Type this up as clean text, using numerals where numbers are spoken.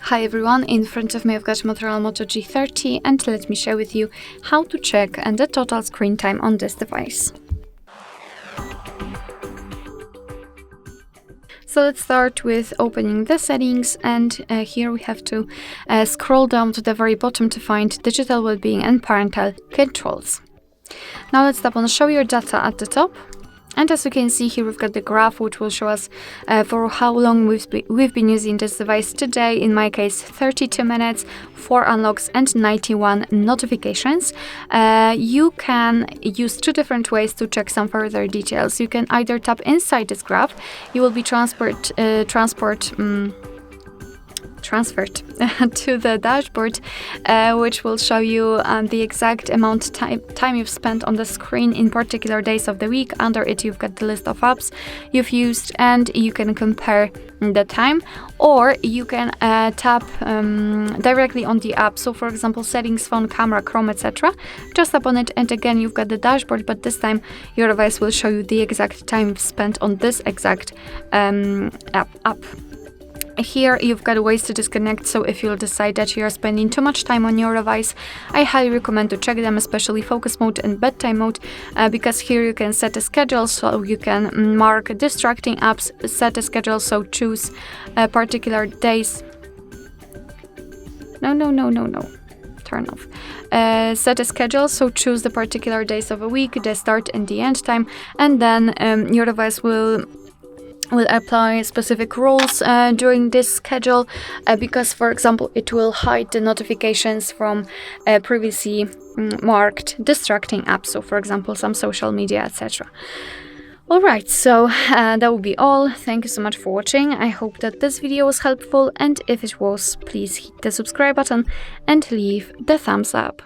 Hi everyone, in front of me I've got Motorola Moto G30 and let me share with you how to check the total screen time on this device. So let's start with opening the settings, and here we have to scroll down to the very bottom to find digital well-being and parental controls. Now let's tap on show your data at the top. And as you can see here, we've got the graph which will show us for how long we've been using this device today. In my case, 32 minutes, 4 unlocks and 91 notifications. You can use two different ways to check some further details. You can either tap inside this graph, you will be transferred to the dashboard, which will show you the exact amount time you've spent on the screen in particular days of the week. Under it you've got the list of apps you've used and you can compare the time, or you can tap directly on the app. So for example, settings, phone, camera, Chrome, etc. Just tap on it and again you've got the dashboard, but this time your device will show you the exact time you've spent on this exact app. Here you've got ways to disconnect, so if you'll decide that you are spending too much time on your device, I highly recommend to check them, especially focus mode and bedtime mode, because here you can set a schedule, so you can mark distracting apps, set a schedule, so choose particular days. No. Turn off. Set a schedule, so choose the particular days of a week, the start and the end time, and then your device will apply specific rules during this schedule, because for example it will hide the notifications from previously marked distracting apps, so for example some social media, etc. Alright, so that will be all. Thank you so much for watching. I hope that this video was helpful, and if it was, please hit the subscribe button and leave the thumbs up.